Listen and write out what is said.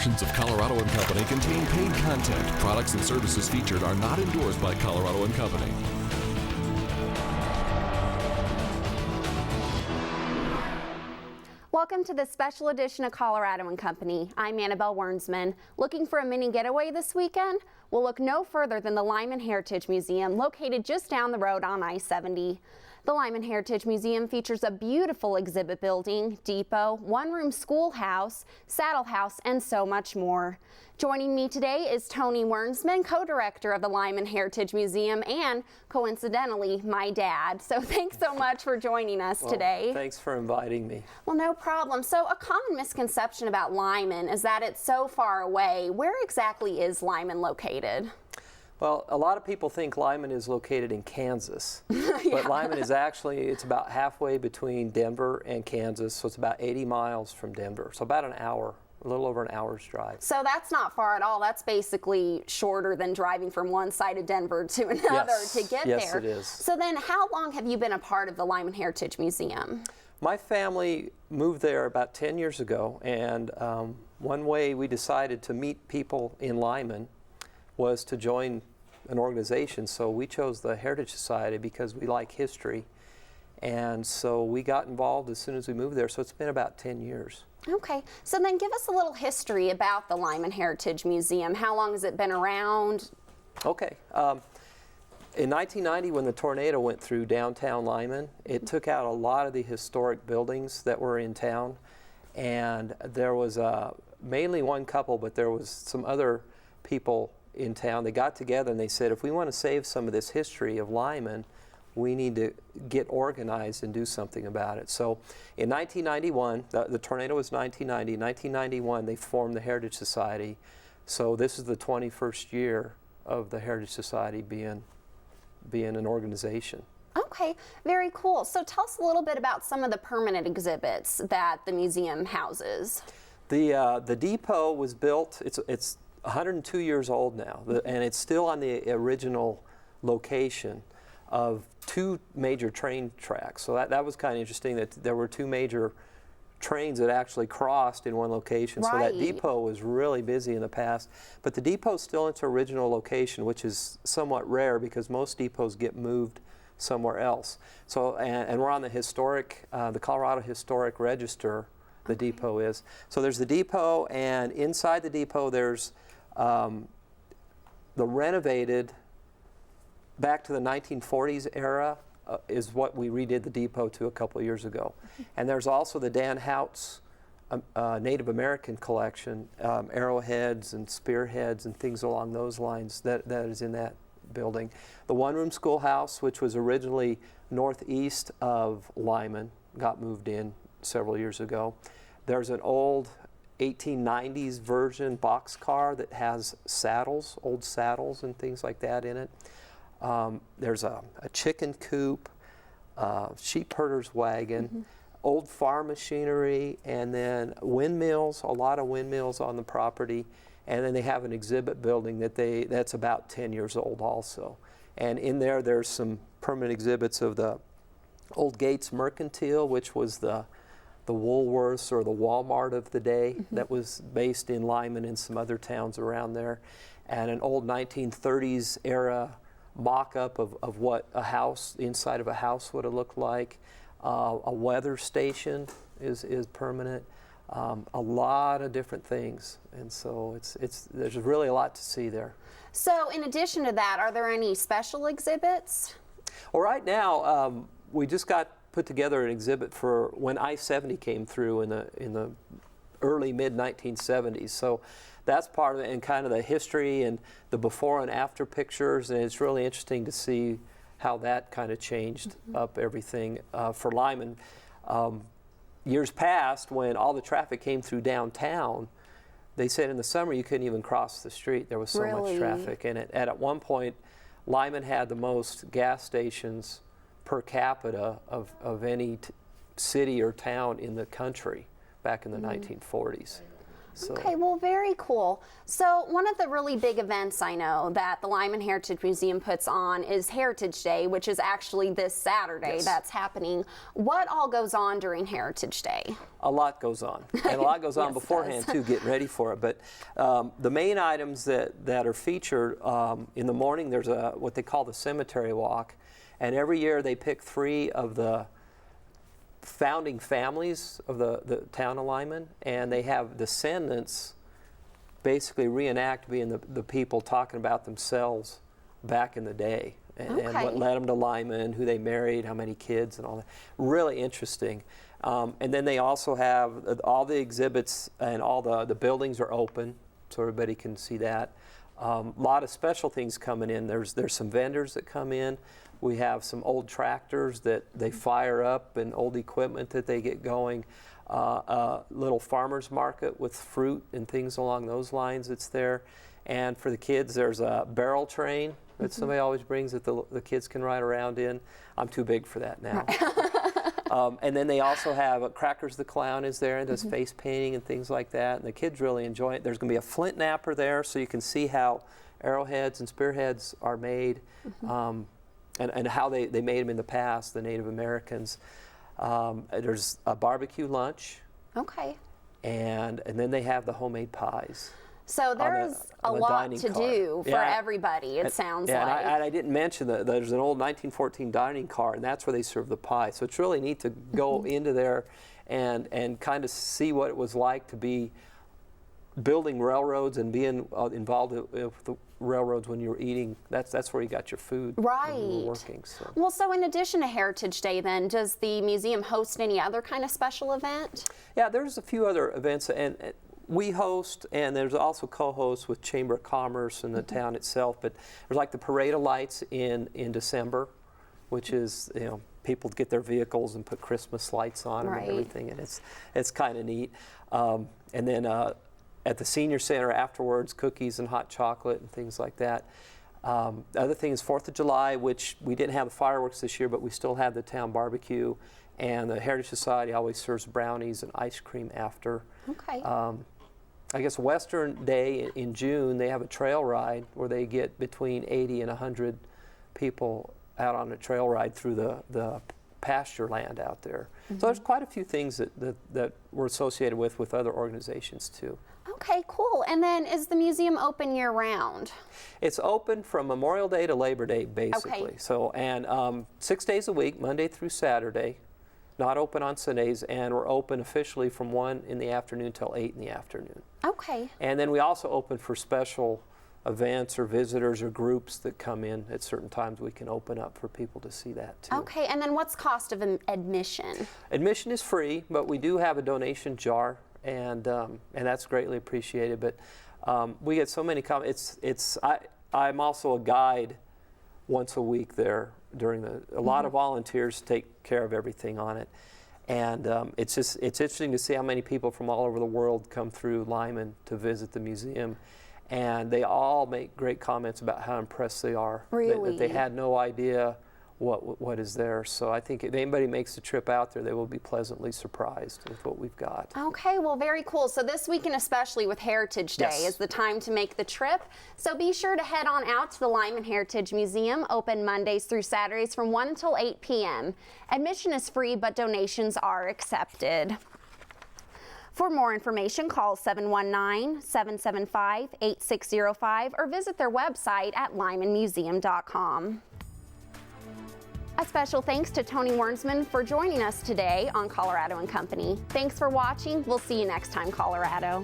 portions of Colorado & Company contain paid content. Products and services featured are not endorsed by Colorado & Company. Welcome to this special edition of Colorado & Company. I'm Anabel Wernsman. Looking for a mini getaway this weekend? We'll look no further than the Lyman Heritage Museum, located just down the road on I-70. The Lyman Heritage Museum features a beautiful exhibit building, depot, one-room schoolhouse, saddle house, and so much more. Joining me today is Tony Wernsman, co-director of the Lyman Heritage Museum, and coincidentally, my dad. So thanks so much for joining us today. Thanks for inviting me. Well, no problem. So a common misconception about Lyman is that it's so far away. Where exactly is Lyman located? Well, a lot of people think Lyman is located in Kansas, but Lyman is actually, it's about halfway between Denver and Kansas, so it's about 80 miles from Denver, so about an hour, a little over an hour's drive. So that's not far at all. That's basically shorter than driving from one side of Denver to another to get there. Yes, it is. So then how long have you been a part of the Lyman Heritage Museum? My family moved there about 10 years ago, and one way we decided to meet people in Lyman was to join an organization. So we chose the Heritage Society because we like history, and so we got involved as soon as we moved there. So it's been about 10 years. Okay, so then give us a little history about the Lyman Heritage Museum. How long has it been around? Okay. In 1990, when the tornado went through downtown Lyman, it took out a lot of the historic buildings that were in town, and there was mainly one couple, but there was some other people in town. They got together and they said, if we want to save some of this history of Lyman, we need to get organized and do something about it. So in 1991, the tornado was 1990. In 1991, they formed the Heritage Society. So this is the 21st year of the Heritage Society being an organization. Okay, very cool. So tell us a little bit about some of the permanent exhibits that the museum houses. The depot was built, it's 102 years old now, and it's still on the original location of two major train tracks. So that was kind of interesting that there were two major trains that actually crossed in one location. Right. So that depot was really busy in the past. But the depot's still in its original location, which is somewhat rare because most depots get moved somewhere else. So, and we're on the historic, the Colorado Historic Register, the depot is. So there's the depot, and inside the depot there's the renovated, back to the 1940s era, is what we redid the depot to a couple of years ago. And there's also the Dan Houts Native American collection, arrowheads and spearheads and things along those lines that is in that building. The one-room schoolhouse, which was originally northeast of Lyman, got moved in several years ago. There's an old 1890s version boxcar that has saddles, old saddles and things like that in it. There's a chicken coop, sheep herder's wagon, old farm machinery, and then windmills, a lot of windmills on the property. And then they have an exhibit building that's about 10 years old also. And in there's some permanent exhibits of the old Gates Mercantile, which was the Woolworths or the Walmart of the day that was based in Lyman and some other towns around there, and an old 1930s era mock-up of what a house, inside of a house would have looked like. A weather station is permanent. A lot of different things, and so there's really a lot to see there. So in addition to that, are there any special exhibits? Well, right now we just got put together an exhibit for when I-70 came through in the early mid-1970s. So that's part of it, and kind of the history and the before and after pictures, and it's really interesting to see how that kind of changed up everything for Lyman. Years past, when all the traffic came through downtown, they said in the summer you couldn't even cross the street. There was so much traffic in it. And at one point, Lyman had the most gas stations per capita of any city or town in the country back in the 1940s. So. Okay, well, very cool. So one of the really big events I know that the Lyman Heritage Museum puts on is Heritage Day, which is actually this Saturday. Yes. That's happening. What all goes on during Heritage Day? A lot goes on, and a lot goes on Yes, it beforehand does. too, getting ready for it. But the main items that are featured in the morning, there's what they call the cemetery walk, and every year they pick 3 of the founding families of the town of Lyman, and they have descendants basically reenact being the people talking about themselves back in the day, and what led them to Lyman, who they married, how many kids, and all that. Really interesting. And then they also have all the exhibits, and all the buildings are open, so everybody can see that. A lot of special things coming in. There's some vendors that come in. We have some old tractors that they fire up, and old equipment that they get going. A little farmer's market with fruit and things along those lines that's there. And for the kids, there's a barrel train that somebody always brings that the kids can ride around in. I'm too big for that now. And then they also have Crackers the Clown is there and does face painting and things like that. And the kids really enjoy it. There's going to be a flint knapper there, so you can see how arrowheads and spearheads are made. And how they made them in the past, the Native Americans. There's a barbecue lunch. Okay. And then they have the homemade pies. So there's a lot to do for Yeah. everybody, it sounds Yeah, like. and I didn't mention that there's an old 1914 dining car, and that's where they serve the pie. So it's really neat to go into there and kind of see what it was like to be building railroads and being involved with the railroads when you were eating. That's where you got your food when you were working. So. Well, so in addition to Heritage Day then, does the museum host any other kind of special event? Yeah, there's a few other events, and we host, and there's also co-hosts with Chamber of Commerce and the town itself. But there's like the Parade of Lights in December, which is, people get their vehicles and put Christmas lights on them and everything, and it's kind of neat. And then at the Senior Center afterwards, cookies and hot chocolate and things like that. The other thing is 4th of July, which we didn't have the fireworks this year, but we still have the town barbecue, and the Heritage Society always serves brownies and ice cream after. Okay. I guess Western Day in June, they have a trail ride where they get between 80 and 100 people out on a trail ride through the pasture land out there. So there's quite a few things that we're associated with other organizations too. Okay, cool. And then is the museum open year-round? It's open from Memorial Day to Labor Day, basically. Okay. So, and 6 days a week, Monday through Saturday. Not open on Sundays, and we're open officially from 1 in the afternoon till 8 in the afternoon. Okay. And then we also open for special events or visitors or groups that come in at certain times. We can open up for people to see that too. Okay, and then what's cost of admission? Admission is free, but we do have a donation jar, and that's greatly appreciated. But we get so many comments. I'm also a guide once a week there during a lot of volunteers take care of everything on it. And it's interesting to see how many people from all over the world come through Lyman to visit the museum. And they all make great comments about how impressed they are. Really? That they had no idea what is there. So I think if anybody makes the trip out there, they will be pleasantly surprised with what we've got. Okay, well, very cool. So this weekend, especially with Heritage Day, Yes. is the time to make the trip. So be sure to head on out to the Lyman Heritage Museum, open Mondays through Saturdays from 1 until 8 p.m. Admission is free, but donations are accepted. For more information, call 719-775-8605 or visit their website at lymanmuseum.com. A special thanks to Tony Wernsman for joining us today on Colorado & Company. Thanks for watching. We'll see you next time, Colorado.